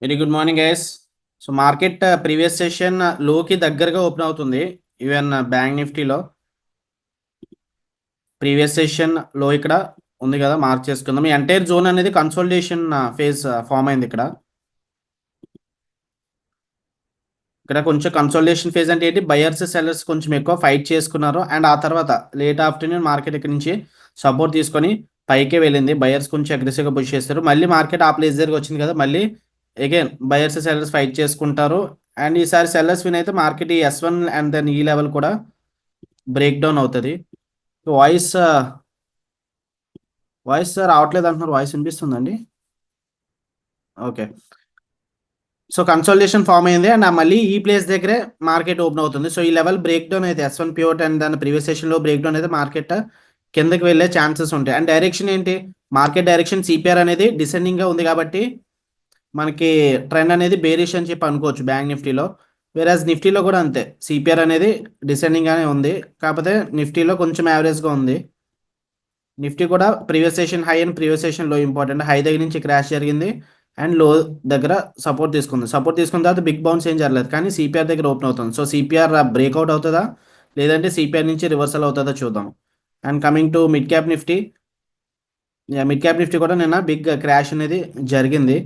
Very good morning guys. So market previous session లోకి దగ్గరగా open అవుతుంది. ఈవెన్ బ్యాంక్ నిఫ్టీలో ప్రీవియస్ సెషన్ లో ఇక్కడ ఉంది కదా, మార్క్ చేసుకుందాం. ఈ ఎంటైర్ జోన్ అనేది కన్సోలిడేషన్ ఫేజ్ ఫామ్ అయింది. ఇక్కడ ఇక్కడ కొంచెం కన్సోలిడేషన్ ఫేజ్ అంటే ఏంటి, బయర్స్ సెల్లర్స్ కొంచెం ఎక్కువ ఫైట్ చేసుకున్నారు. అండ్ ఆ తర్వాత లేట్ ఆఫ్టర్నూన్ మార్కెట్ ఇక్కడ నుంచి సపోర్ట్ తీసుకొని పైకే వెళ్ళింది. బయర్స్ కొంచెం అగ్రెసివ్గా పుష్ చేస్తారు. మళ్ళీ మార్కెట్ ఆ ప్లేస్ దగ్గరకు వచ్చింది కదా, మళ్ళీ అగైన్ బయర్స్ సెల్లర్స్ ఫైట్ చేసుకుంటారు. అండ్ ఈసారి సెల్లర్స్ విన్ అయితే మార్కెట్ ఈ S1 అండ్ దెన్ ఈ లెవెల్ కూడా బ్రేక్ డౌన్ అవుతుంది. వాయిస్ వాయిస్ రావట్లేదు అంటున్నారు. వాయిస్ వినిపిస్తుందండి? ఓకే. సో కన్సోలిడేషన్ ఫామ్ అయింది అండ్ మళ్ళీ ఈ ప్లేస్ దగ్గరే మార్కెట్ ఓపెన్ అవుతుంది. సో ఈ లెవెల్ బ్రేక్ డౌన్ అయితే S1 పివట్ అండ్ దాని ప్రీవియస్ సెషన్ లో బ్రేక్ డౌన్ అయితే మార్కెట్ కిందకి వెళ్ళే ఛాన్సెస్ ఉంటాయి. అండ్ డైరెక్షన్ ఏంటి, మార్కెట్ డైరెక్షన్ సిపిఆర్ అనేది డిసెండింగ్ గా ఉంది కాబట్టి మనకి ట్రెండ్ అనేది బేరిష్ అని చెప్పి అనుకోవచ్చు బ్యాంక్ నిఫ్టీలో. వేరాజ్ నిఫ్టీలో కూడా అంతే, సిపిఆర్ అనేది డిసెండింగ్ గానే ఉంది. కాకపోతే నిఫ్టీలో కొంచెం యావరేజ్ గా ఉంది. నిఫ్టీ కూడా previous session high and previous session లో ఇంపార్టెంట్. హై దగ్గర నుంచి క్రాష్ జరిగింది అండ్ లో దగ్గర సపోర్ట్ తీసుకుంది. సపోర్ట్ తీసుకున్న తర్వాత బిగ్ బౌన్స్ ఏం జరగలేదు, కానీ సిపిఆర్ దగ్గర ఓపెన్ అవుతుంది. సో సిపిఆర్ బ్రేక్అవుట్ అవుతుందా లేదంటే సిపిఆర్ నుంచి రివర్సల్ అవుతుందా చూద్దాం. And coming to mid cap Nifty, mid cap Nifty కూడా నిన్న బిగ్ క్రాష్ అనేది జరిగింది.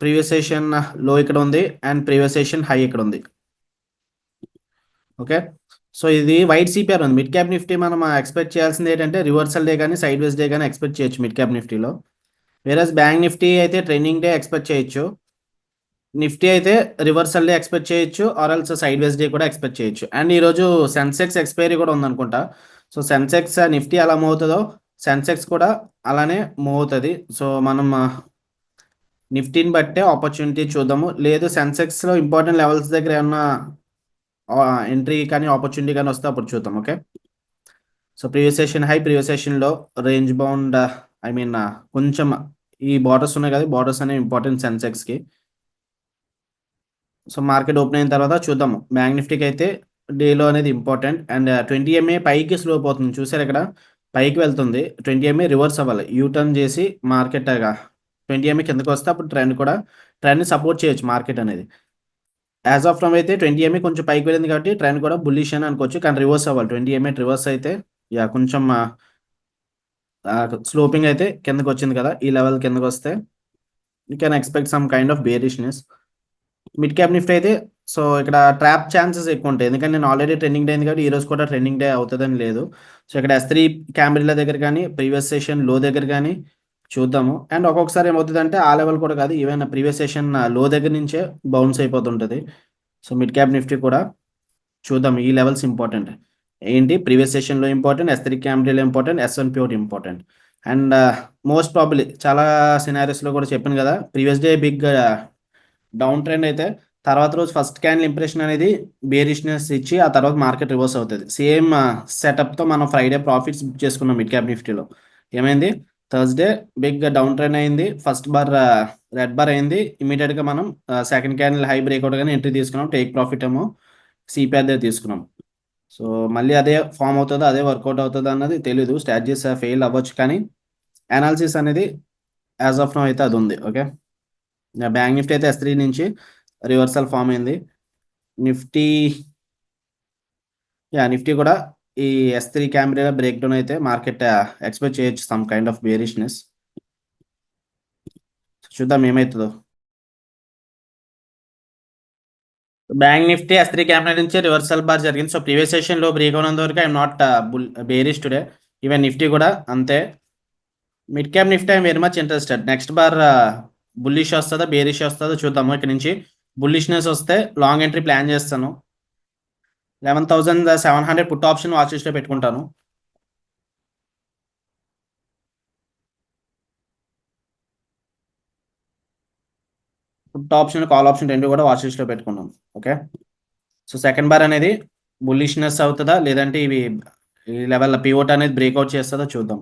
ప్రీవియస్ సెషన్ లో ఇక్కడ ఉంది అండ్ ప్రీవియస్ సెషన్ హై ఇక్కడ ఉంది. ఓకే. సో ఇది వైట్ సిపిఆర్ ఉంది. మిడ్ క్యాప్ నిఫ్టీ మనం ఎక్స్పెక్ట్ చేయాల్సింది ఏంటంటే రివర్సల్ డే కానీ సైడ్ వేస్ డే కానీ ఎక్స్పెక్ట్ చేయొచ్చు మిడ్ క్యాప్ నిఫ్టీలో. వేరస్ బ్యాంక్ నిఫ్టీ అయితే ట్రెండింగ్ డే ఎక్స్పెక్ట్ చేయొచ్చు. నిఫ్టీ అయితే రివర్సల్ డే ఎక్స్పెక్ట్ చేయొచ్చు, ఆర్ఎల్స్ సైడ్ వేస్ డే కూడా ఎక్స్పెక్ట్ చేయొచ్చు. అండ్ ఈరోజు సెన్సెక్స్ ఎక్స్పైరీ కూడా ఉందనుకుంటా. సో సెన్సెక్స్ నిఫ్టీ అలా మూవ్ అవుతుందో సెన్సెక్స్ కూడా అలానే మూవ్ అవుతుంది. సో మనం నిఫ్టీని బట్టే ఆపర్చునిటీ చూద్దాము. లేదు సెన్సెక్స్లో ఇంపార్టెంట్ లెవెల్స్ దగ్గర ఏమన్నా ఎంట్రీ కానీ ఆపర్చునిటీ కానీ వస్తే అప్పుడు చూద్దాం. Okay. So previous session high, previous సెషన్లో రేంజ్ బౌండ్, ఐ మీన్ కొంచెం ఈ బార్డర్స్ ఉన్నాయి కదా, బార్డర్స్ అనేవి ఇంపార్టెంట్ సెన్సెక్స్కి. సో మార్కెట్ ఓపెన్ అయిన తర్వాత చూద్దాము. బ్యాంక్ నిఫ్టీకి అయితే డేలో అనేది ఇంపార్టెంట్. అండ్ 20 MA పైకి స్లో పోతుంది, చూసారు ఇక్కడ పైకి వెళ్తుంది. 20 MA రివర్స్ అవ్వాలి, యూటర్న్ చేసి మార్కెట్ 20 MA కిందకి వస్తే అప్పుడు ట్రెండ్ సపోర్ట్ చేయొచ్చు మార్కెట్ అనేది. యాజ్ ఆఫ్ నౌ అయితే 20 MA కొంచెం పైకి వెళ్ళింది కాబట్టి ట్రెండ్ కూడా బుల్లిష్ అని అనుకోవచ్చు, కానీ రివర్స్ అవ్వాలి. 20 MA రివర్స్ అయితే కొంచెం స్లోపింగ్ అయితే కిందకి వచ్చింది కదా, ఈ లెవెల్ కిందకి వస్తే you can expect some kind of bearishness. Mid cap Nifty అయితే సో ఇక్కడ ట్రాప్ ఛాన్సెస్ ఎక్కువ ఉంటాయి, ఎందుకంటే నేను ఆల్రెడీ ట్రెండింగ్ డే అయింది కాబట్టి ఈ రోజు కూడా ట్రెండింగ్ డే అవుతుందని లేదు. సో ఇక్కడ S3 క్యాంబ్రిల్లా దగ్గర కానీ ప్రీవియస్ సెషన్ లో దగ్గర కానీ చూద్దాము. అండ్ ఒక్కొక్కసారి ఏమవుతుందంటే ఆ లెవెల్ కూడా కాదు, ఈవెన్ ప్రీవియస్ సెషన్ లో దగ్గర నుంచే బౌన్స్ అయిపోతుంటుంది. సో మిడ్ క్యాప్ నిఫ్టీ కూడా చూద్దాం. ఈ లెవెల్స్ ఇంపార్టెంట్ ఏంటి, ప్రీవియస్ సెషన్లో important, S3 camarilla important, S1 pure important. And most probably చాలా సినారియోస్లో కూడా చెప్పాను కదా, previous day big down trend అయితే తర్వాత రోజు ఫస్ట్ క్యాండిల్ ఇంప్రెషన్ అనేది బేరిష్నెస్ ఇచ్చి ఆ తర్వాత మార్కెట్ రివర్స్ అవుతుంది. సేమ్ సెటప్తో మనం ఫ్రైడే ప్రాఫిట్స్ బుక్ చేసుకున్నాం మిడ్ క్యాప్ నిఫ్టీలో. ఏమైంది, థర్స్డే బిగ్ డౌన్ ట్రెండ్ అయింది, ఫస్ట్ బార్ రెడ్ బార్ అయింది, ఇమీడియట్గా మనం సెకండ్ క్యాండిల్ హై బ్రేక్అవుట్ కానీ ఎంట్రీ తీసుకున్నాం. టేక్ ప్రాఫిట్ ఏమో సిపిఆర్ దగ్గర తీసుకున్నాం. సో మళ్ళీ అదే ఫామ్ అవుతుందో అదే వర్కౌట్ అవుతుందో అన్నది తెలీదు. స్ట్రాటజీస్ ఫెయిల్ అవ్వచ్చు, కానీ అనాలిసిస్ అనేది యాజ్ ఆఫ్ నో అయితే అది ఉంది. ఓకే. బ్యాంక్ నిఫ్టీ అయితే S3 నుంచి రివర్సల్ ఫామ్ అయింది. నిఫ్టీ నిఫ్టీ కూడా ఈ S3 క్యాంబ్రియా బ్రేక్ డౌన్ అయితే మార్కెట్ ఎక్స్పెక్ట్ చేయొచ్చు సమ్ కైండ్ ఆఫ్ బేరిష్నెస్. చూద్దాం ఏమవుతుందో. బ్యాంక్ నిఫ్టీ S3 క్యాంబ్రియా నుంచి రివర్సల్ బార్ జరిగింది. సో ప్రీవియస్ సెషన్ లో బ్రేక్ అవునంత వరకు I'm not bearish today. Even Nifty కూడా అంతే. Mid cap Nifty I'm very much interested. Next bar bullish వస్తుందా బేరిష్ వస్తుందో చూద్దాము. ఇక్కడ నుంచి బుల్లిష్నెస్ వస్తే లాంగ్ ఎంట్రీ ప్లాన్ చేస్తాను. 11,700 పుట్ ఆప్షన్ వాచ్ లిస్ట్లో పెట్టుకుంటాను. పుట్ ఆప్షన్ కాల్ ఆప్షన్ రెండు కూడా వాచ్ లిస్ట్లో పెట్టుకున్నాను. ఓకే. సో సెకండ్ బార్ అనేది బుల్లిష్నెస్ అవుతుందా లేదంటే ఇవి ఈ లెవెల్ పివోట్ అనేది బ్రేక్అవుట్ చేస్తుందో చూద్దాం.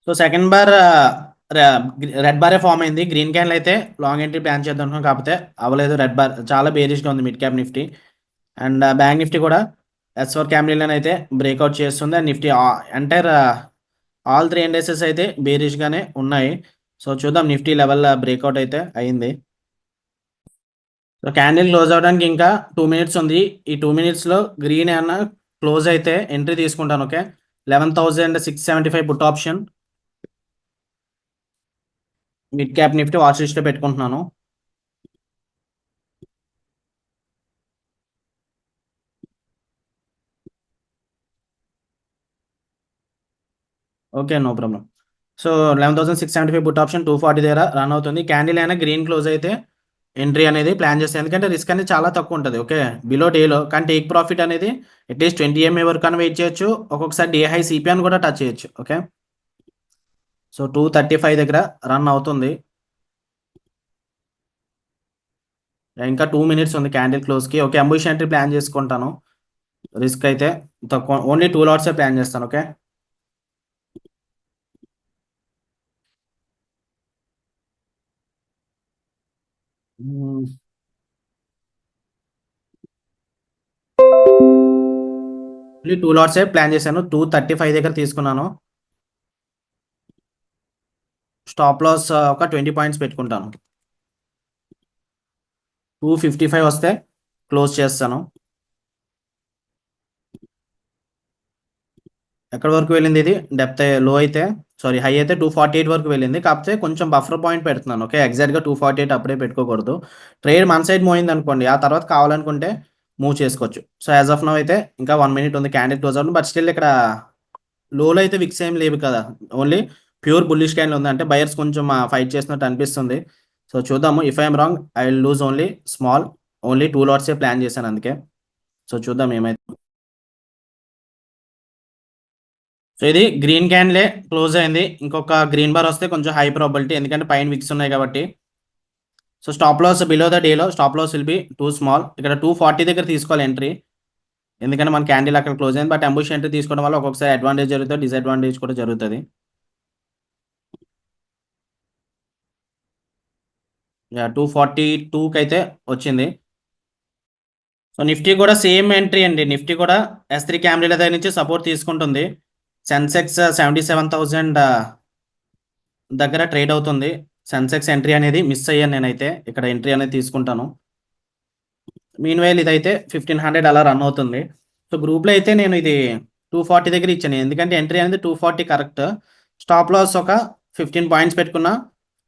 సో సెకండ్ బార్ రెడ్ బారే ఫామ్ అయింది. గ్రీన్ క్యాండిల్ అయితే లాంగ్ ఎంట్రీ ప్లాన్ చేద్దాం అనుకున్నాం, కాకపోతే అవ్వలేదు. రెడ్ బార్ చాలా బేరిష్గా ఉంది mid cap Nifty. And bank Nifty కూడా S4 క్యాంబ్రిల్ అయితే బ్రేక్అవుట్ చేస్తుంది. And Nifty entire all 3 indexes అయితే బేరిష్‌గానే ఉన్నాయి. సో, చూద్దాం నిఫ్టీ లెవెల్ బ్రేక్‌ఔట్ అయితే అయింది. సో, క్యాండిల్ క్లోజ్ అవ్వడానికి ఇంకా 2 మినిట్స్ ఉంది. ఈ 2 మినిట్స్‌లో గ్రీన్ ఏమన్నా క్లోజ్ అయితే ఎంట్రీ తీసుకుంటాను. Okay. 11,675 put option. Mid cap Nifty watch లిస్ట్‌లో పెట్టుకుంటున్నాను. Okay. No problem. So, 11,675 put option 240 దగ్గర రన్ అవుతుంది. క్యాండిల్ అయినా గ్రీన్ క్లోజ్ అయితే ఎంట్రీ అనేది ప్లాన్ చేస్తాను. ఎందుకంటే రిస్క్ అనేది చాలా తక్కువ ఉంటది. ఓకే. బిలో డేలో కానీ టేక్ ప్రాఫిట్ అనేది అట్‌లీస్ట్ 20 ఎంఏ వరకన్నా వెయిట్ చేయొచ్చు. ఒక్కొక్కసారి డే హై సీపీఎని కూడా టచ్ చేయొచ్చు. ఓకే. సో, 235 దగ్గర రన్ అవుతుంది. ఇంకా 2 మినిట్స్ ఉంది క్యాండిల్ క్లోజ్‌కి. ఓకే. అంబుష్ ఎంట్రీ ప్లాన్ చేసుకుంటాను. రిస్క్ అయితే తక్కువ. ఓన్లీ 2 లాట్సే ప్లాన్ చేస్తాను. ఓకే. హ్మ్. ఓన్లీ 2 లాట్సే ప్లాన్ చేశాను. 235 దగ్గర తీసుకున్నాను. స్టాప్ లాస్ ఒక 20 పాయింట్స్ పెట్టుకుంటాను. 255 వస్తే క్లోజ్ చేస్తాను. ఎక్కడి వరకు వెళ్ళింది ఇది? డెప్త్ లో అయితే సారీ హై అయితే 248 వరకు వెళ్ళింది. కాకపోతే కొంచెం బఫర్ పాయింట్ పెడుతున్నాను. ఓకే. ఎగ్జాక్ట్‌గా 248 అప్పుడే పెట్టుకోకూడదు. ట్రేడ్ మన సైడ్ మూవ్ అయిందనుకోండి, ఆ తర్వాత కావాలనుకుంటే మూవ్ చేసుకోవచ్చు. సో, యాస్ ఆఫ్ నౌ అయితే ఇంకా 1 మినిట్ ఉంది క్యాండిల్ క్లోజ్ అవ్వడం. బట్ స్టిల్ ఇక్కడ లోలో అయితే విక్స్ ఏం లేవు కదా! ఓన్లీ ప్యూర్ బుల్లిష్ క్యాండిల్ ఉంది. అంటే బయర్స్ కొంచెం ఫైట్ చేస్తున్నట్టు అనిపిస్తుంది. సో, చూద్దాము. If I am wrong I will lose only small. Only 2 లాట్సే ప్లాన్ చేశాను అందుకే. సో, చూద్దాం ఏమైద్దో. సో, ఇది గ్రీన్ క్యాండిలే క్లోజ్ అయింది. ఇంకొక గ్రీన్ బార్ వస్తే కొంచెం హై ప్రాబబిలిటీ. ఎందుకంటే పైన విక్స్ ఉన్నాయి కాబట్టి. So, stop loss below the డేలో stop loss will be too small. ఇక్కడ 240 దగ్గర తీసుకోవాలి ఎంట్రీ. ఎందుకంటే మన క్యాండిల్ అక్కడ క్లోజ్ అయింది. బట్ అంబుష్ ఎంట్రీ తీసుకోవడం వల్ల ఒక్కొక్కసారి అడ్వాంటేజ్ జరుగుతది. డిసడ్వాంటేజ్ కూడా జరుగుతది. యాహ్! 242కైతే వచ్చింది. సో, నిఫ్టీ కూడా సేమ్ ఎంట్రీ అండి. నిఫ్టీ కూడా S3 క్యాండిల్ దగ్గర నుంచి సపోర్ట్ తీసుకుంటుంది. సెన్సెక్స్ 77,000 దగ్గర ట్రేడ్ అవుతుంది. సెన్సెక్స్ ఎంట్రీ అనేది మిస్ అయ్యాను నేనైతే. ఇక్కడ ఎంట్రీ అనేది తీసుకుంటాను. మీన్‌వైల్ ఇదైతే 1500 అలా రన్ అవుతుంది. సో, గ్రూప్‌లో అయితే నేను ఇది 240 దగ్గర ఇచ్చాను. ఎందుకంటే ఎంట్రీ అనేది 240 కరెక్ట్. స్టాప్ లాస్ ఒక 15 పాయింట్స్ పెట్టుకున్నా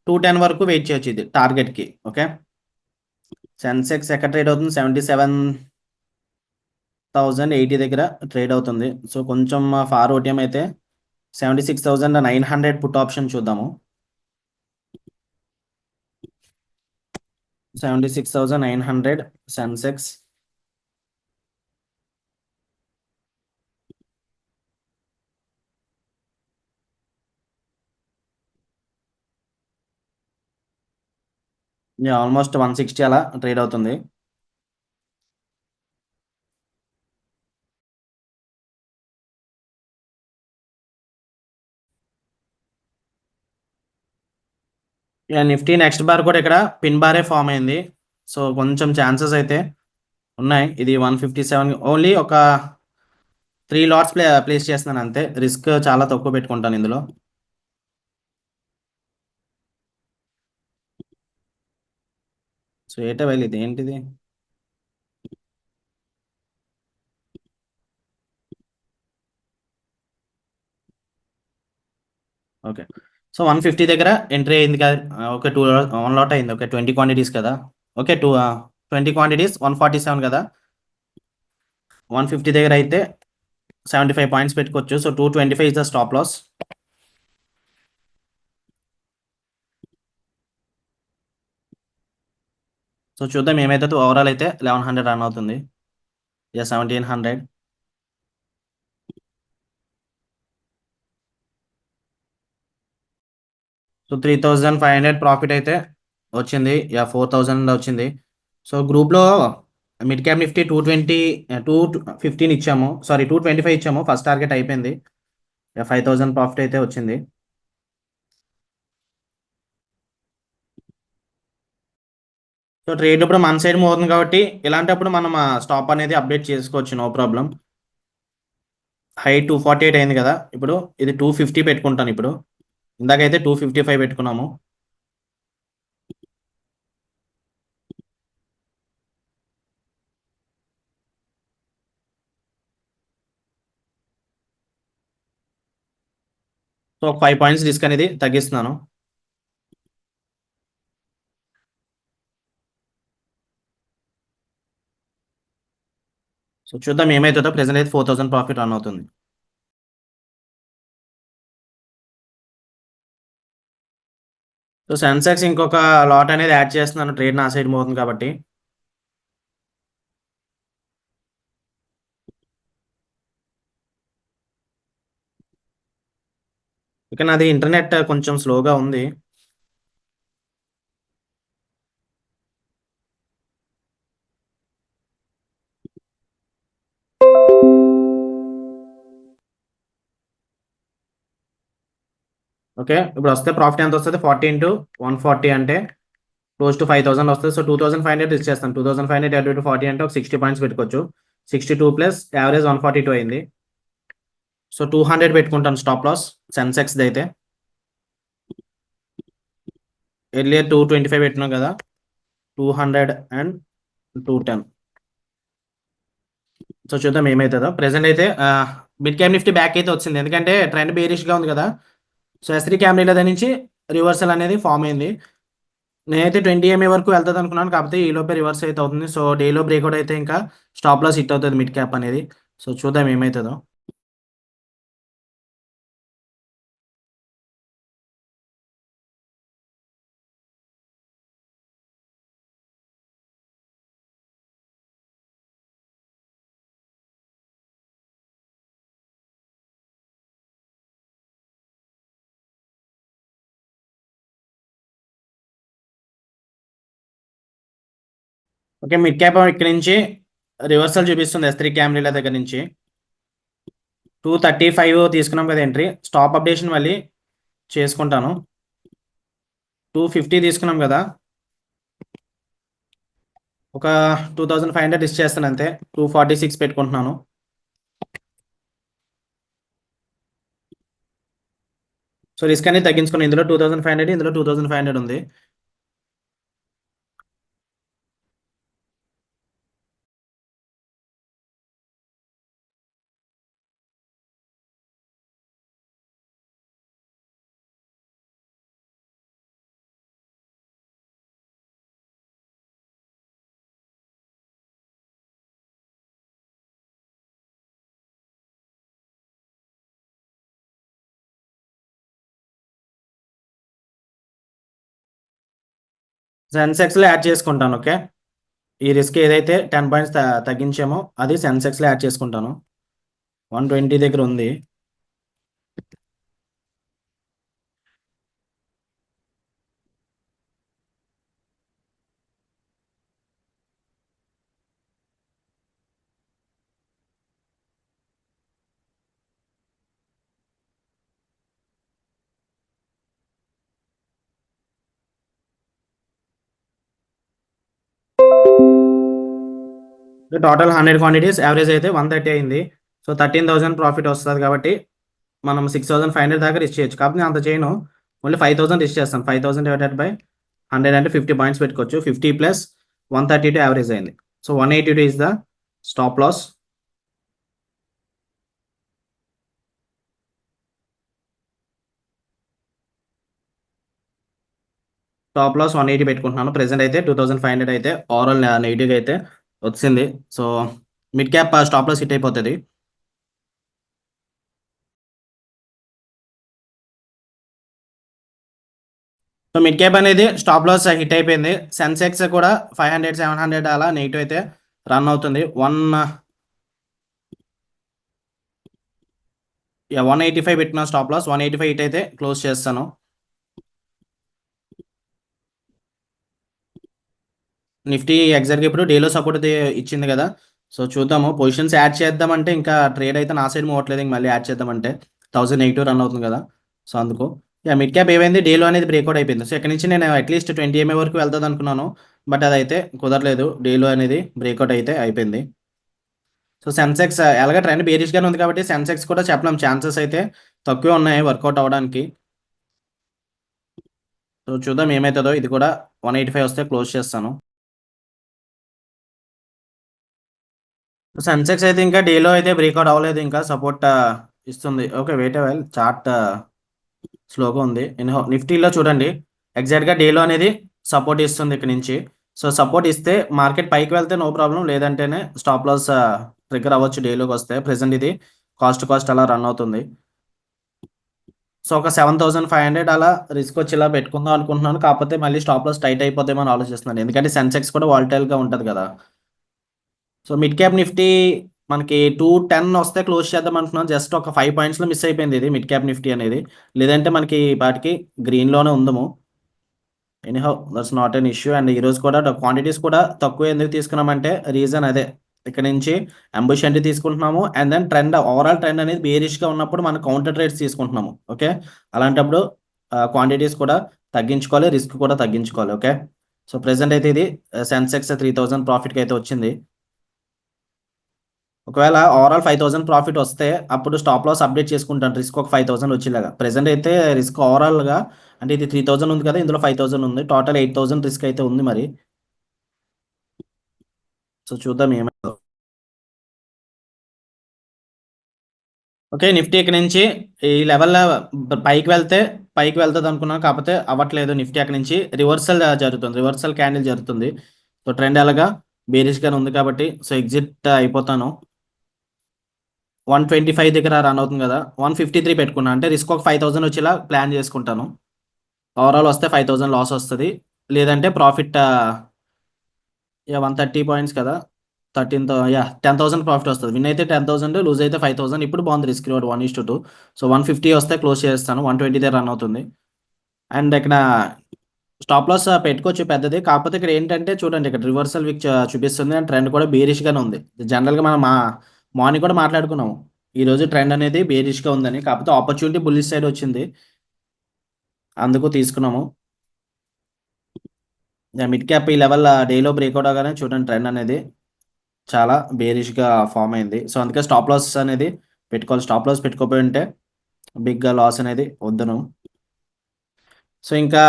210 వరకు వెయిట్ చేయొచ్చు ఇది టార్గెట్‌కి. ఓకే. సెన్సెక్స్ ఎక్కడ ట్రేడ్ అవుతుంది? 77,080 దగ్గర ట్రేడ్ అవుతుంది. సో, కొంచెం ఫార్ ఓటీఎం అయితే 76,900 పుట్ ఆప్షన్ చూద్దాము. 76,900 సెన్సెక్స్. యాహ్! ఆల్‌మోస్ట్ 160 అలా ట్రేడ్ అవుతుంది. యాహ్! నిఫ్టీ నెక్స్ట్ బార్ కూడా ఇక్కడ పిన్ బారే ఫార్మ్ అయింది. సో, కొంచెం ఛాన్సెస్ అయితే ఉన్నాయి. ఇది 157 ఓన్లీ ఒక 3 లాట్స్ ప్లేస్ చేస్తున్నాను అంతే. రిస్క్ చాలా తక్కువ పెట్టుకుంటాను ఇందులో. సో, ఏటవెల్ ఇది ఏంటిది? ఓకే. సో, 150 దగ్గర ఎంట్రీ అయింది కదా! ఓకే. 1 లాట్ అయింది. ఓకే. 20 క్వాంటిటీస్ కదా! ఓకే. 20 క్వాంటిటీస్ 147 కదా! 150 దగ్గర అయితే 75 పాయింట్స్ పెట్టుకోవచ్చు. So, 225 is the stop loss. So, చూద్దాం ఏమైతదో. ఓవరాల్ అయితే 1100 రన్ అవుతుంది. యాహ్! 1700. సో, 3,500 ప్రాఫిట్ అయితే వచ్చింది. యాహ్! 4,000 వచ్చింది. సో, గ్రూప్‌లో మిడ్ క్యాప్ నిఫ్టీ 220 215 ఇచ్చాము. సారీ 225 ఇచ్చాము. ఫస్ట్ టార్గెట్ అయిపోయింది. యాహ్! 5,000 ప్రాఫిట్ అయితే వచ్చింది. సో, ట్రేడ్ ఇప్పుడు మన సైడ్ మూవ్ అవుతుంది కాబట్టి ఇలాంటప్పుడు మనం స్టాప్ అనేది అప్డేట్ చేసుకోవచ్చు. No problem. హై 248 అయింది కదా, ఇప్పుడు ఇది 250 పెట్టుకుంటాను. ఇప్పుడు ఇందాకైతే 255 పెట్టుకున్నాము. సో ఒక 5 పాయింట్స్ రిస్క్ అనేది తగ్గిస్తున్నాను. సో చూద్దాం ఏమైతుందో. ప్రెసెంట్ అయితే 4000 ప్రాఫిట్ రన్ అవుతుంది. సో సెన్సెక్స్ ఇంకొక లాట్ అనేది యాడ్ చేస్తున్నాను, ట్రేడ్ నా సైడ్ పోతుంది కాబట్టి. ఇక నాది ఇంటర్నెట్ కొంచెం స్లోగా ఉంది. ఓకే, ఇప్పుడు వస్తే ప్రాఫిట్ ఎంత వస్తుంది? 40 ఇంటూ 140 అంటే క్లోజ్ టు 5000 వస్తుంది. సో 2500 ఇచ్చేస్తాను. 2500 40 అంటే ఒక 60 పాయింట్స్ పెట్టుకోవచ్చు. 62 ప్లస్ యావరేజ్ 142 అయింది. సో 200 పెట్టుకుంటాను స్టాప్ లాస్ సెన్సెక్స్ అయితే. ఎర్లియర్ 225 పెట్టినాం కదా, 200 అండ్ 210. సో చూద్దాం ఏమవుతుందో. ప్రెసెంట్ అయితే మిడ్ క్యాప్ నిఫ్టీ బ్యాక్ అయితే వచ్చింది, ఎందుకంటే ట్రెండ్ బేరిష్గా ఉంది కదా. సో S3 క్యామ్రీల దగ్గర నుంచి రివర్సల్ అనేది ఫామ్ అయింది. నేనైతే 20 MA వరకు వెళ్తుంది అనుకున్నాను, కాకపోతే ఈ లోపే రివర్స్ అయితే అవుతుంది. సో డేలో బ్రేక్అవుట్ అయితే ఇంకా స్టాప్ లాస్ హిట్ అవుతుంది మిడ్ క్యాప్ అనేది. సో చూద్దాం ఏమవుతుందో. ఓకే, మిడ్ క్యాప్ ఇక్కడ నుంచి రివర్సల్ చూపిస్తుంది S3 క్యామ్రీల దగ్గర నుంచి. 235 తీసుకున్నాం కదా ఎంట్రీ. స్టాప్ అప్డేషన్ మళ్ళీ చేసుకుంటాను. 250 తీసుకున్నాం కదా, ఒక 2500 రిస్క్ చేస్తాను అంతే. 246 పెట్టుకుంటున్నాను. సో రిస్క్ అనేది తగ్గించుకుని ఇందులో 2500, ఇందులో 2500 ఉంది. సెన్సెక్స్లో యాడ్ చేసుకుంటాను. ఓకే, ఈ రిస్క్ ఏదైతే 10 పాయింట్స్ తగ్గించామో అది సెన్సెక్స్లో యాడ్ చేసుకుంటాను. 120 దగ్గర ఉంది. టోటల్ 100 క్వాంటిటీస్ యావరేజ్ అయితే 130 అయింది. సో 13,000 ప్రాఫిట్ వస్తుంది కాబట్టి మనం 6500 దాకా రిస్క్ చేయొచ్చు. కాబట్టి అంత చేయను, ఓన్లీ 5000 రిస్క్ చేస్తాను. 5000 డివైడెడ్ బై 100 అంటే 50 పాయింట్స్ పెట్టుకోవచ్చు. 50 ప్లస్ 132 యావరేజ్ అయింది. So 182 is the stop loss. Top loss 180 పెట్టుకుంటున్నాను. ప్రెసెంట్ అయితే 2500 అయితే ఓవరాల్ నెగిటివ్ అయితే వచ్చింది. So mid cap stop loss hit అయిపోతుంది. సో మిడ్ క్యాప్ అనేది స్టాప్ లాస్ హిట్ అయిపోయింది. సెన్సెక్స్ కూడా 500 700 అలా నెగిటివ్ అయితే రన్ అవుతుంది. 185 పెట్టిన స్టాప్ లాస్, 185 హిట్ అయితే క్లోజ్ చేస్తాను. నిఫ్టీ ఎగ్జాక్ట్గా ఇప్పుడు డేలో సపోర్ట్ ఇచ్చింది కదా. సో చూద్దాము, పొజిషన్స్ యాడ్ చేద్దామంటే ఇంకా ట్రేడ్ అయితే నా సైడ్ మూవ్ అవ్వట్లేదు. ఇంక మళ్ళీ యాడ్ చేద్దామంటే 1000 రన్ అవుతుంది కదా. సో అందుకు మిడ్ క్యాప్ ఏమైంది, డేలో అనేది బ్రేక్అవుట్ అయిపోయింది. సో ఇక్కడ నుంచి నేను అట్లీస్ట్ 20 MA వరకు వెళ్తుంది అనుకున్నాను, బట్ అదైతే కుదరలేదు. డేలో అనేది బ్రేక్అవుట్ అయితే అయిపోయింది. సో సెన్సెక్స్ ఎలాగ ట్రెండ్ బేరిష్గానే ఉంది కాబట్టి సెన్సెక్స్ కూడా చెప్పలేం, ఛాన్సెస్ అయితే తక్కువే ఉన్నాయి వర్కౌట్ అవ్వడానికి. సో చూద్దాం ఏమవుతుందో. ఇది కూడా 185 వస్తే క్లోజ్ చేస్తాను. సెన్సెక్స్ అయితే ఇంకా డేలో అయితే బ్రేక్అవుట్ అవ్వలేదు, ఇంకా సపోర్ట్ ఇస్తుంది. ఓకే, వెయిట్ వెల్, చార్ట్ స్లోగా ఉంది. నిఫ్టీలో చూడండి, ఎగ్జాక్ట్గా డేలో అనేది సపోర్ట్ ఇస్తుంది ఇక్కడ నుంచి. సో సపోర్ట్ ఇస్తే మార్కెట్ పైకి వెళ్తే నో ప్రాబ్లం, లేదంటేనే స్టాప్ లాస్ ట్రిగ్గర్ అవ్వచ్చు డేలోకి వస్తే. ప్రెసెంట్ ఇది కాస్ట్ అలా రన్ అవుతుంది. సో ఒక 7,500 అలా రిస్క్ వచ్చి ఇలా పెట్టుకుందాం అనుకుంటున్నాను. కాకపోతే మళ్ళీ స్టాప్ లాస్ టైట్ అయిపోతేమో అని ఆలోచిస్తున్నాను, ఎందుకంటే సెన్సెక్స్ కూడా వాలటైల్గా ఉంటుంది కదా. సో మిడ్ క్యాప్ నిఫ్టీ మనకి 210 వస్తే క్లోజ్ చేద్దాం అనుకున్నాం. జస్ట్ ఒక 5 పాయింట్స్లో మిస్ అయిపోయింది ఇది మిడ్ క్యాప్ నిఫ్టీ అనేది. లేదంటే మనకి వాటికి గ్రీన్లోనే ఉందము. Anyhow that's not an issue. And ఈరోజు కూడా క్వాంటిటీస్ కూడా తక్కువ ఎందుకు తీసుకున్నామంటే రీజన్ అదే, ఇక్కడ నుంచి అంబుష్ ఎంట్రీ తీసుకుంటున్నాము. అండ్ దెన్ ఓవరాల్ ట్రెండ్ అనేది బేరిష్గా ఉన్నప్పుడు మనం కౌంటర్ ట్రేడ్స్ తీసుకుంటున్నాము. ఓకే, అలాంటప్పుడు క్వాంటిటీస్ కూడా తగ్గించుకోవాలి, రిస్క్ కూడా తగ్గించుకోవాలి. ఓకే, సో ప్రెసెంట్ అయితే ఇది సెన్సెక్స్ 3,000 ప్రాఫిట్కి అయితే వచ్చింది. ఒకవేళ ఓవరాల్ 5,000 ప్రాఫిట్ వస్తే అప్పుడు స్టాప్ లాస్ అప్డేట్ చేసుకుంటాను, రిస్క్ ఒక 5,000 వచ్చేలాగా. ప్రెసెంట్ అయితే రిస్క్ ఓవరాల్గా అంటే ఇది 3,000 ఉంది కదా, ఇందులో 5,000 ఉంది, టోటల్ 8,000 రిస్క్ అయితే ఉంది మరి. సో చూద్దాం ఏమైందో. ఓకే, నిఫ్టీ ఇక్కడ నుంచి ఈ లెవెల్లో పైకి వెళ్తే పైకి వెళ్తుంది అనుకున్నాను, కాకపోతే అవ్వట్లేదు. నిఫ్టీ అక్కడ నుంచి రివర్సల్ జరుగుతుంది, రివర్సల్ క్యాండిల్ జరుగుతుంది. సో ట్రెండ్ ఎలాగా బేరిష్గానే ఉంది కాబట్టి సో ఎగ్జిట్ అయిపోతాను. 125 దగ్గర రన్ అవుతుంది కదా, 153 పెట్టుకున్నా అంటే రిస్క్ ఒక 5,000 వచ్చేలా ప్లాన్ చేసుకుంటాను. ఓవరాల్ వస్తే 5,000 లాస్ వస్తుంది, లేదంటే ప్రాఫిట్ 130 పాయింట్స్ కదా, 10,000 ప్రాఫిట్ వస్తుంది. విన్ అయితే 10,000, లూజ్ అయితే 5,000. ఇప్పుడు బాగుంది రిస్క్ రివార్డ్ 1:2. సో 150 వస్తే క్లోజ్ చేస్తాను, 120 దగ్గర రన్ అవుతుంది. అండ్ ఇక్కడ స్టాప్ లాస్ పెట్టుకోవచ్చు పెద్దది, కాకపోతే ఇక్కడ ఏంటంటే చూడండి, ఇక్కడ రివర్సల్ విక్ చూపిస్తుంది అండ్ ట్రెండ్ కూడా బేరిష్గానే ఉంది. జనరల్గా మనం మార్నింగ్ కూడా మాట్లాడుకున్నాము, ఈ రోజు ట్రెండ్ అనేది బేరిష్గా ఉందని. కాకపోతే ఆపర్చునిటీ బుల్లిష్ సైడ్ వచ్చింది, అందుకు తీసుకున్నాము. మిడ్ క్యాప్ ఈ లెవెల్ డేలో బ్రేక్అవుట్ అవగానే చూడండి ట్రెండ్ అనేది చాలా బేరిష్గా ఫామ్ అయింది. సో అందుకే స్టాప్ లాస్ అనేది పెట్టుకోవాలి. స్టాప్ లాస్ పెట్టుకోపోయి ఉంటే బిగ్గా లాస్ అనేది వద్దును. సో ఇంకా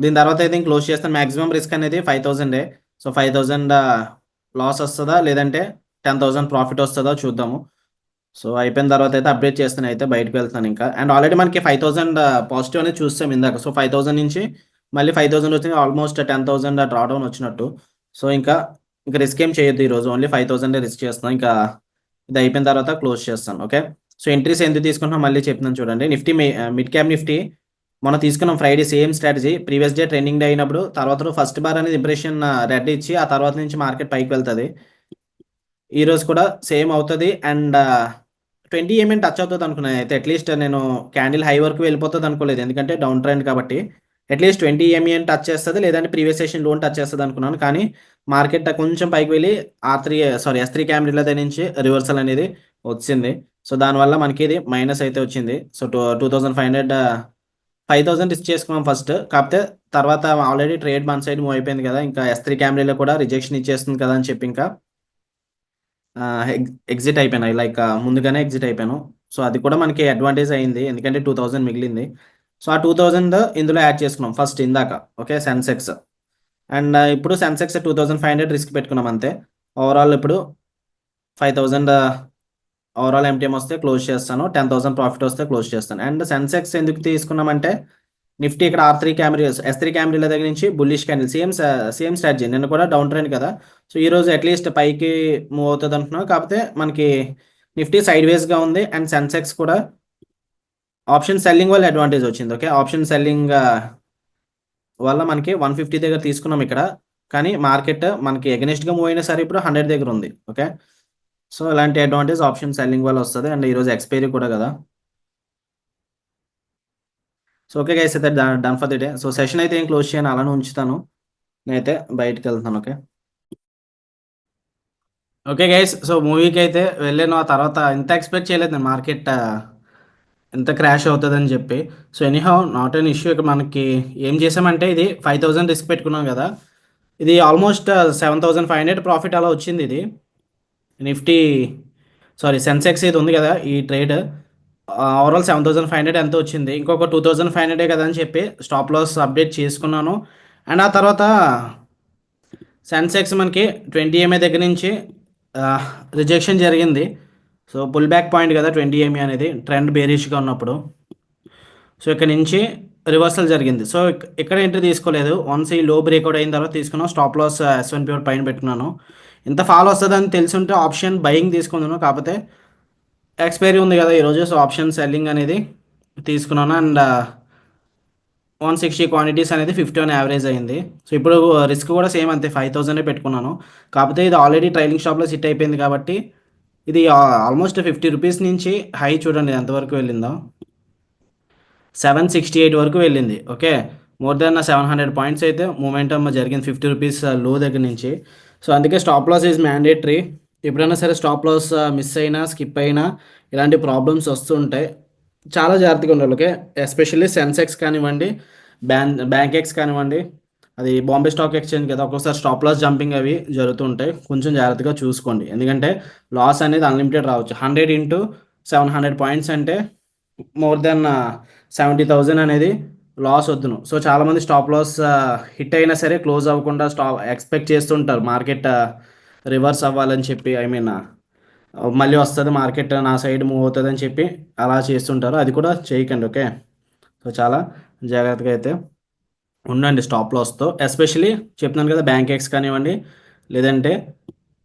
దీని తర్వాత అయితే క్లోజ్ చేస్తాను. మాక్సిమం రిస్క్ అనేది 5,000. సో 5,000 లాస్ వస్తుందా, లేదంటే 10,000 ప్రాఫిట్ వస్తుందో చూద్దాము. సో అయిపోయిన తర్వాత అయితే అప్డేట్ చేస్తాను, అయితే బయటకు వెళ్తాను ఇంకా. అండ్ ఆల్రెడీ మనకి 5,000 పాజిటివ్ అనేది చూస్తాం ఇందాక. సో 5,000 నుంచి మళ్ళీ 5,000 వచ్చింది, ఆల్మోస్ట్ 10,000 డ్రా డౌన్ వచ్చినట్టు. సో ఇంకా రిస్క్ ఏం చేయొద్దు ఈరోజు, ఓన్లీ 5,000 రిస్క్ చేస్తున్నాం. ఇంకా ఇది అయిపోయిన తర్వాత క్లోజ్ చేస్తాను. ఓకే, సో ఎంట్రీస్ ఎందుకు తీసుకుంటున్నా మళ్ళీ చెప్తున్నాను చూడండి. నిఫ్టీ మిడ్ క్యాప్ నిఫ్టీ మనం తీసుకున్నాం Friday, same strategy. Previous day trending day అయినప్పుడు తర్వాత ఫస్ట్ బార్ అనేది ఇంప్రెషన్ రెడ్ ఇచ్చి ఆ తర్వాత నుంచి మార్కెట్ పైకి వెళ్తుంది. ఈ రోజు కూడా సేమ్ అవుతుంది. అండ్ 20 ఎంఎం టచ్ అవుతుంది అనుకున్నాను అయితే. అట్లీస్ట్ నేను క్యాండిల్ హై వరకు వెళ్ళిపోతుంది అనుకోలేదు, ఎందుకంటే డౌన్ ట్రెండ్ కాబట్టి. అట్లీస్ట్ 20 ఎంఎం టచ్ చేస్తుంది, లేదంటే ప్రీవియస్ సెషన్ లోన్ టచ్ చేస్తుంది అనుకున్నాను. కానీ మార్కెట్ కొంచెం పైకి వెళ్ళి S3 క్యాండిల్ దగ్గర నుంచి రివర్సల్ అనేది వచ్చింది. సో దానివల్ల మనకి ఇది మైనస్ అయితే వచ్చింది. సో 2,500 5,000 రిస్క్ చేసుకున్నాం ఫస్ట్. కాకపోతే తర్వాత ఆల్రెడీ ట్రేడ్ మన సైడ్ మూవ్ అయిపోయింది కదా, ఇంకా S3 క్యాండిల్లో కూడా రిజెక్షన్ ఇచ్చేస్తుంది కదా అని చెప్పి ఇంకా ఎగ్జిట్ అయిపోయాను. లైక్ ముందుగానే ఎగ్జిట్ అయిపోయాను. సో అది కూడా మనకి అడ్వాంటేజ్ అయింది, ఎందుకంటే 2,000 మిగిలింది. సో ఆ 2,000 ఇందులో యాడ్ చేసుకున్నాం ఫస్ట్ ఇందాక. ఓకే, సెన్సెక్స్. అండ్ ఇప్పుడు సెన్సెక్స్ 2,500 రిస్క్ పెట్టుకున్నాం అంతే. ఓవరాల్ ఇప్పుడు 5,000 ఓవరాల్ ఎంటీఎం వస్తే క్లోజ్ చేస్తాను, 10,000 ప్రాఫిట్ వస్తే క్లోజ్ చేస్తాను. అండ్ సెన్సెక్స్ ఎందుకు తీసుకున్నామంటే నిఫ్టీ ఇక్కడ S3 క్యామరీల దగ్గర నుంచి బుల్లిష్ క్యాండిల్, సేమ్ స్ట్రాటజీ. నిన్న కూడా డౌన్ ట్రెండ్ కదా, సో ఈ రోజు అట్లీస్ట్ పైకి మూవ్ అవుతుంది అంటున్నాం. కాకపోతే మనకి నిఫ్టీ సైడ్ వేస్గా ఉంది అండ్ సెన్సెక్స్ కూడా ఆప్షన్ సెల్లింగ్ వల్ల అడ్వాంటేజ్ వచ్చింది. ఓకే, ఆప్షన్ సెల్లింగ్ వల్ల మనకి 150 దగ్గర తీసుకున్నాం ఇక్కడ, కానీ మార్కెట్ మనకి ఎగనెస్ట్గా మూవ్ అయినా సరే ఇప్పుడు 100 దగ్గర ఉంది. ఓకే, సో ఇలాంటి అడ్వాంటేజ్ ఆప్షన్ సెల్లింగ్ వల్ల వస్తుంది. అండ్ ఈరోజు ఎక్స్పైరీ కూడా కదా. సో ఓకే గైస్, అయితే done for the day. So session అయితే ఏం క్లోజ్ చేయను, అలానే ఉంచుతాను. నేనైతే బయటకు వెళ్తాను. ఓకే, ఓకే గైస్, సో మూవీకి అయితే వెళ్ళాను. ఆ తర్వాత ఇంత ఎక్స్పెక్ట్ చేయలేదు నేను, మార్కెట్ ఎంత క్రాష్ అవుతుందని చెప్పి. So anyhow not an issue. ఇక్కడ మనకి ఏం చేసామంటే ఇది 5,000 రిస్క్ పెట్టుకున్నాం కదా, ఇది ఆల్మోస్ట్ 7,500 ప్రాఫిట్ అలా వచ్చింది ఇది నిఫ్టీ సారీ సెన్సెక్స్ ఇది ఉంది కదా ఈ ట్రేడ్ ఓవరాల్ 7,500 ఎంతో వచ్చింది. ఇంకొక 2,500 కదా అని చెప్పి స్టాప్ లాస్ అప్డేట్ చేసుకున్నాను. అండ్ ఆ తర్వాత సెన్సెక్స్ మనకి 20 ఎంఏ దగ్గర నుంచి రిజెక్షన్ జరిగింది. సో పుల్ బ్యాక్ పాయింట్ కదా 20 ఎంఏ అనేది ట్రెండ్ బేరిష్గా ఉన్నప్పుడు. సో ఇక్కడ నుంచి రివర్సల్ జరిగింది. సో ఇక్కడ ఎంట్రీ తీసుకోలేదు. వన్స్ ఈ లో బ్రేక్అవుట్ అయిన తర్వాత తీసుకున్నాను. స్టాప్ లాస్ S1P పైన పెట్టుకున్నాను. ఇంత ఫాల్ వస్తుందని తెలుసుంటే ఆప్షన్ బయింగ్ తీసుకున్నాను. కాకపోతే ఎక్స్పైరీ ఉంది కదా ఈరోజు, సో ఆప్షన్ సెల్లింగ్ అనేది తీసుకున్నాను. అండ్ 160 క్వాంటిటీస్ అనేది 51 యావరేజ్ అయింది. సో ఇప్పుడు రిస్క్ కూడా సేమ్ అంతే 5,000 పెట్టుకున్నాను. కాకపోతే ఇది ఆల్రెడీ ట్రైలింగ్ స్టాప్లో సిట్ అయిపోయింది కాబట్టి ఇది ఆల్మోస్ట్ 50 రూపీస్ నుంచి హై చూడండి ఎంతవరకు వెళ్ళిందో 768 వరకు వెళ్ళింది. ఓకే, మోర్ దెన్ 700 పాయింట్స్ అయితే మూమెంటమ్ జరిగింది 50 రూపీస్ లో దగ్గర నుంచి. సో అందుకే స్టాప్ లాస్ ఈజ్ మ్యాండేటరీ. ఎప్పుడైనా సరే స్టాప్ లాస్ మిస్ అయినా స్కిప్ అయినా ఇలాంటి ప్రాబ్లమ్స్ వస్తుంటాయి. చాలా జాగ్రత్తగా ఉండాలి. ఓకే, ఎస్పెషల్లీ సెన్సెక్స్ కానివ్వండి, బ్యాంక్ ఎక్స్ కానివ్వండి, అది బాంబే స్టాక్ ఎక్స్చేంజ్ కదా, ఒక్కోసారి స్టాప్ లాస్ జంపింగ్ అవి జరుగుతుంటాయి. కొంచెం జాగ్రత్తగా చూసుకోండి, ఎందుకంటే లాస్ అనేది అన్లిమిటెడ్ రావచ్చు. 100 ఇంటూ 700 పాయింట్స్ అంటే మోర్ దెన్ 70,000 అనేది లాస్ వద్దును. సో చాలామంది స్టాప్ లాస్ హిట్ అయినా సరే క్లోజ్ అవ్వకుండా ఎక్స్పెక్ట్ చేస్తుంటారు మార్కెట్ రివర్స్ అవ్వాలని చెప్పి. ఐ మీన్ మళ్ళీ వస్తుంది మార్కెట్ నా సైడ్ మూవ్ అవుతుంది అని చెప్పి అలా చేస్తుంటారు. అది కూడా చేయకండి. ఓకే, సో చాలా జాగ్రత్తగా అయితే ఉండండి స్టాప్ లాస్తో. ఎస్పెషలీ చెప్తున్నాను కదా, బ్యాంక్ ఎక్స్ కానివ్వండి, లేదంటే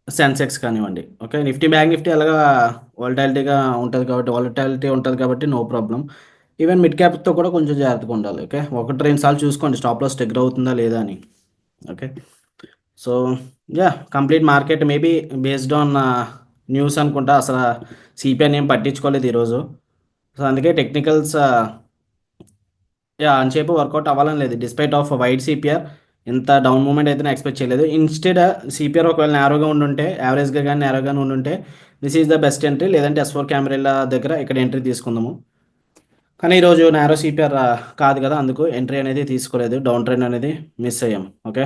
సెన్సెక్స్ కానివ్వండి. ఓకే, నిఫ్టీ బ్యాంక్ నిఫ్టీ అలాగా వాలటాలిటీ ఉంటుంది కాబట్టి నో ప్రాబ్లం. ఈవెన్ మిడ్ క్యాప్తో కూడా కొంచెం జాగ్రత్తగా ఉండాలి. ఓకే, 1-2 సార్లు చూసుకోండి స్టాప్ లాస్ ట్రిగ్గర్ అవుతుందా లేదా అని. Okay, so yeah, complete market maybe based on news అనుకుంటా. అసలు సిపిఐని ఏం పట్టించుకోలేదు ఈరోజు. సో అందుకే టెక్నికల్స్ యా అని చెప్పి వర్కౌట్ అవ్వాలని లేదు. డిస్పైట్ ఆఫ్ వైట్ సిపిఆర్ ఇంత డౌన్ మూమెంట్ అయితే నేను ఎక్స్పెక్ట్ చేయలేదు. ఇన్స్టెడ్ సిపిఆర్ ఒకవేళ నేరోగా ఉండుంటే, యావరేజ్గా కానీ నేరోగానే ఉండుంటే this is the best entry. లేదంటే S4 కెమెరాల దగ్గర ఇక్కడ ఎంట్రీ తీసుకుందాము. కానీ ఈరోజు నేరో సిపిఆర్ కాదు కదా, అందుకు ఎంట్రీ అనేది తీసుకోలేదు. డౌన్ ట్రెండ్ అనేది మిస్ అయ్యాం. ఓకే,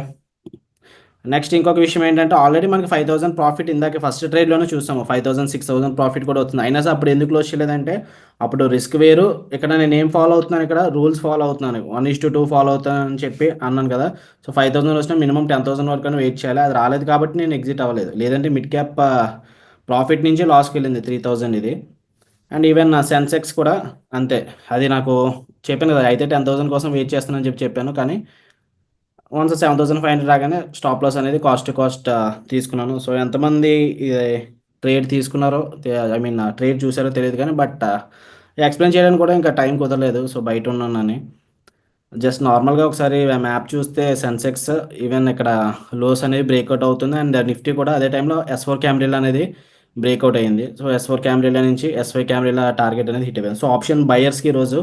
నెక్స్ట్ ఇంకొక విషయం ఏంటంటే ఆల్రెడీ మనకి 5,000 ప్రాఫిట్ ఇందాక ఫస్ట్ ట్రేడ్లోనే చూసాము. 5,000 6,000 ప్రాఫిట్ కూడా వస్తుంది. అయినా సరే అప్పుడు ఎందుకు క్లోజ్ చేయలేదంటే అప్పుడు రిస్క్ వేరు. ఇక్కడ నేను ఏం ఫాలో అవుతున్నాను, ఇక్కడ రూల్స్ ఫాలో అవుతున్నాను. 1:2 ఫాలో అవుతానని చెప్పి అన్నాను కదా. సో 5,000 వచ్చినా మినిమం 10,000 వరకు వెయిట్ చేయాలి. అది రాలేదు కాబట్టి నేను ఎగ్జిట్ అవ్వలేదు. లేదంటే మిడ్ క్యాప్ ప్రాఫిట్ నుంచి లాస్కి వెళ్ళింది 3,000 ఇది. అండ్ ఈవెన్ సెన్సెక్స్ కూడా అంతే. అది నాకు చెప్పాను కదా, అయితే 10,000 కోసం వెయిట్ చేస్తానని చెప్పి చెప్పాను. కానీ వన్స్ 7,500 రాగానే స్టాప్ లాస్ అనేది కాస్ట్ తీసుకున్నాను. సో ఎంతమంది ట్రేడ్ తీసుకున్నారో, ఐ మీన్ ట్రేడ్ చూసారో తెలియదు కానీ, బట్ ఎక్స్ప్లెయిన్ చేయడానికి కూడా ఇంకా టైం కుదరలేదు. సో బయట ఉన్నానని జస్ట్ నార్మల్గా ఒకసారి మ్యాప్ చూస్తే సెన్సెక్స్ ఈవెన్ ఇక్కడ లోస్ అనేది బ్రేక్అవుట్ అవుతుంది. అండ్ నిఫ్టీ కూడా అదే టైంలో S4 క్యామ్రిల్ అనేది బ్రేక్అవుట్ అయ్యింది. సో S4 క్యామ్రిల్ నుంచి SY క్యామ్రిల్ టార్గెట్ అనేది హిట్ అయ్యింది. సో ఆప్షన్ బయర్స్కి ఈరోజు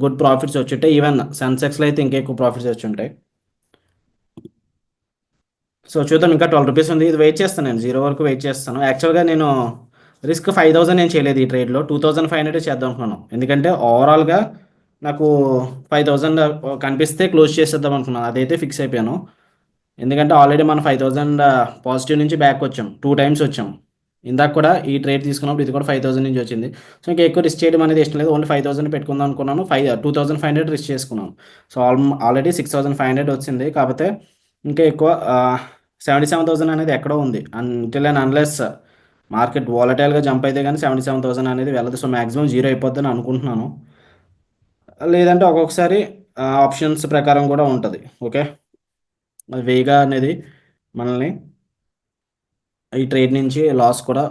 గుడ్ ప్రాఫిట్స్ వచ్చుంటాయి. ఈవెన్ సెన్సెక్స్లో అయితే ఇంకా ఎక్కువ ప్రాఫిట్స్ వచ్చి ఉంటాయి. సో చూద్దాం, ఇంకా 12 రూపీస్ ఉంది. ఇది వెయిట్ చేస్తాను, నేను 0 వరకు వెయిట్ చేస్తాను. యాక్చువల్గా నేను రిస్క్ 5,000 నేను చేయలేదు ఈ ట్రేడ్లో, 2,500 చేద్దాం అనుకున్నాను. ఎందుకంటే ఓవరాల్గా నాకు 5,000 కనిపిస్తే క్లోజ్ చేసేద్దాం అనుకున్నాను. అదైతే ఫిక్స్ అయిపోయాను. ఎందుకంటే ఆల్రెడీ మనం 5,000 పాజిటివ్ నుంచి బ్యాక్ వచ్చాం, 2 టైమ్స్ వచ్చాం. ఇందాక కూడా ఈ ట్రేడ్ తీసుకున్నప్పుడు ఇది కూడా 5,000 నుంచి వచ్చింది. సో ఇంకా ఎక్కువ రిస్క్ చేయడం అనేది ఇష్టం లేదు. ఓన్లీ 5,000 పెట్టుకుందాం అనుకున్నాను. 2,500 రిస్క్ చేసుకున్నాను. సో ఆల్రెడీ 6,500 వచ్చింది. కాకపోతే ఇంకా ఎక్కువ 77,000 అనేది ఎక్కడో ఉంది. అంటిల్ అండ్ అన్లెస్ మార్కెట్ వాలటైల్గా జంప్ అయితే కానీ 77,000 అనేది వెళ్ళదు. సో మ్యాక్సిమం 0 అయిపోద్దని అనుకుంటున్నాను. లేదంటే ఒక్కొక్కసారి ఆప్షన్స్ ప్రకారం కూడా ఉంటుంది. ఓకే, అది వేగా అనేది మనల్ని ఈ ట్రేడ్ నుంచి లాస్ కూడా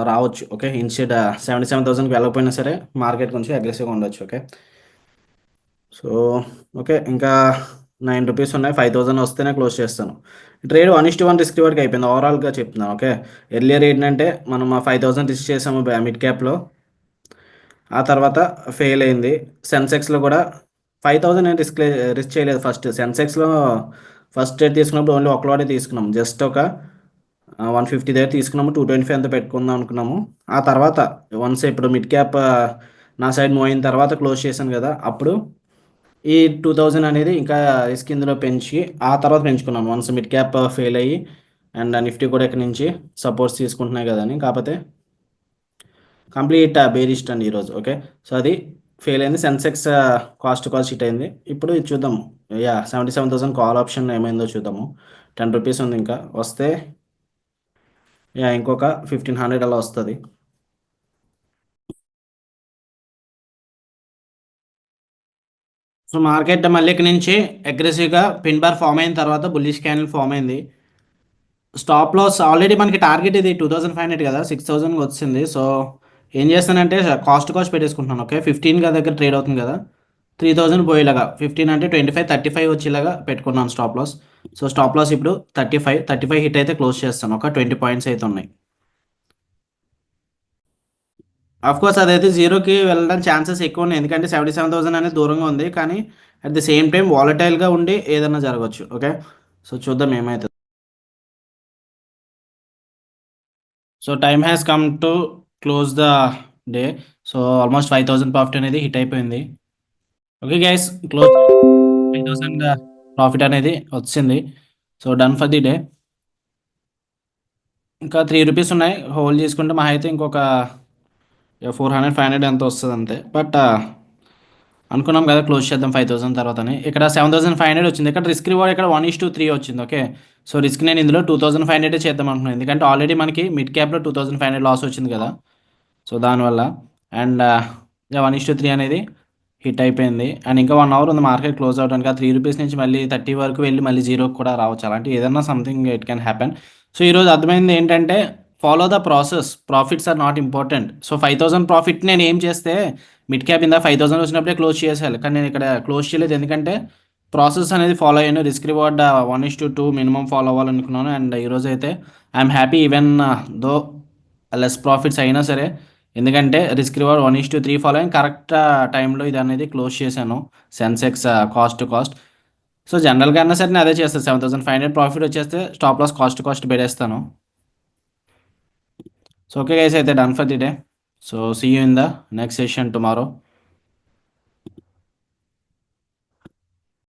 రావచ్చు. ఓకే, ఇన్స్టెడ్ 77,000కి వెళ్ళకపోయినా సరే మార్కెట్ కొంచెం అగ్రెసివ్గా ఉండొచ్చు. ఓకే, సో ఓకే, ఇంకా 9 రూపీస్ ఉన్నాయి. 5,000 వస్తేనే క్లోజ్ చేస్తాను. ట్రేడ్ 1:1 రిస్క్ వరకు అయిపోయింది ఓవరాల్గా చెప్తున్నాను. ఓకే, ఎర్లియర్ ఏంటంటే మనం 5,000 రిస్క్ చేసాము మిడ్ క్యాప్లో, ఆ తర్వాత ఫెయిల్ అయింది. సెన్సెక్స్లో కూడా 5,000 నేను రిస్క్ చేయలేదు. సెన్సెక్స్లో ఫస్ట్ ట్రేడ్ తీసుకున్నప్పుడు ఓన్లీ ఒకలోడే తీసుకున్నాం. జస్ట్ ఒక 150 దగ్గర తీసుకున్నాము. 225 అంతా పెట్టుకుందాం అనుకున్నాము. ఆ తర్వాత వన్స్ ఇప్పుడు మిడ్ క్యాప్ నా సైడ్ మూవ్ అయిన తర్వాత క్లోజ్ చేశాను కదా, అప్పుడు ఈ 2,000 అనేది ఇంకా రిస్క్ ఇందులో పెంచి ఆ తర్వాత పెంచుకున్నాను. వన్స్ మిడ్ క్యాప్ ఫెయిల్ అయ్యి అండ్ నిఫ్టీ కూడా ఇక్కడ నుంచి సపోర్ట్స్ తీసుకుంటున్నాయి కదా అని. కాకపోతే కంప్లీట్ బేరిస్ట్ అండి ఈరోజు. ఓకే. సో అది ఫెయిల్ అయింది. సెన్సెక్స్ కాస్ట్ హిట్ అయింది. ఇప్పుడు ఇది చూద్దాము. 77,000 కాల్ ఆప్షన్ ఏమైందో చూద్దాము. ₹10 ఉంది ఇంకా. వస్తే ఇంకొక 1,500 అలా వస్తుంది. సో మార్కెట్ మళ్ళీ ఇక్కడ నుంచి అగ్రెసివ్గా పిన్ బార్ ఫామ్ అయిన తర్వాత బుల్లిష్ క్యాండిల్ ఫామ్ అయింది. స్టాప్ లాస్ ఆల్రెడీ మనకి టార్గెట్ ఇది 2,500 కదా, 6,000 వచ్చింది. సో ఏం చేస్తానంటే కాస్ట్ పెట్టేసుకుంటున్నాను. ఓకే. 15 దగ్గర ట్రేడ్ అవుతుంది కదా, 3,000 పోయేలాగా 15 అంటే 25, 35 వచ్చేలాగా పెట్టుకున్నాను stop loss. So stop loss ఇప్పుడు 35 హిట్ అయితే క్లోజ్ చేస్తాను. ఒక 20 పాయింట్స్ అయితే ఉన్నాయి. అఫ్ కోర్స్ అదైతే జీరోకి వెళ్ళడానికి ఛాన్సెస్ ఎక్కువ ఉన్నాయి, ఎందుకంటే 77,000 అనేది దూరంగా ఉంది. కానీ అట్ ది సేమ్ టైం వాలటైల్గా ఉండి ఏదైనా జరగవచ్చు. ఓకే. సో చూద్దాం ఏమవుతుంది. So time has come to close the day. So almost 5,000 profit అనేది హిట్ అయిపోయింది. ఓకే గైస్, క్లోజ్ 5,000 ప్రాఫిట్ అనేది వచ్చింది. So done for the day. ఇంకా ₹3 ఉన్నాయి. హోల్డ్ చేసుకుంటే మా అయితే ఇంకొక 400, 500 ఎంత వస్తుంది అంతే. బట్ అనుకున్నాం కదా క్లోజ్ చేద్దాం 5,000 తర్వాతని. ఇక్కడ 7,500 వచ్చింది. ఇక్కడ రిస్క్ రివార్డ్ ఇక్కడ 1:3 వచ్చింది. ఓకే. సో రిస్క్ నేను ఇందులో 2,500 చేద్దాం అనుకున్నాను, ఎందుకంటే ఆల్రెడీ మనకి మిడ్ క్యాప్లో 2,500 లాస్ వచ్చింది కదా. సో దానివల్ల అండ్ 1:3 అనేది హిట్ అయిపోయింది. అండ్ ఇంకా 1 అవర్ ఉంది మార్కెట్ క్లోజ్ అవడానికి. ఆ ₹3 నుంచి మళ్ళీ 30 వరకు వెళ్ళి మళ్ళీ జీరోకి కూడా రావచ్చు. అలాంటి ఏదైనా something it can happen. So ఈరోజు అర్థమైంది ఏంటంటే follow the process, profits are not important. So 5,000 profit నేను ఏం చేస్తే మిడ్ క్యాప్ ఇందా 5,000 వచ్చినప్పుడే క్లోజ్ చేసేయాలి, కానీ నేను ఇక్కడ క్లోజ్ చేయలేదు, ఎందుకంటే ప్రాసెస్ అనేది ఫాలో అయ్యాను. రిస్క్ రివార్డ్ 1:2 మినిమం ఫాలో అవ్వాలనుకున్నాను. అండ్ ఈరోజు అయితే I'm happy even though less profits అయినా సరే, ఎందుకంటే రిస్క్ రివార్డ్ 1:3 ఫాలోయింగ్ కరెక్ట్ టైంలో ఇది అనేది క్లోజ్ చేశాను. సెన్సెక్స్ కాస్ట్. సో జనరల్గా అయినా సరే నేను అదే చేస్తాను. 7,500 ప్రాఫిట్ వచ్చేస్తే స్టాప్ లాస్ కాస్ట్ పెట్టేస్తాను. సో ఓకే గైస్, అయితే done for the day. So see you in the next session tomorrow.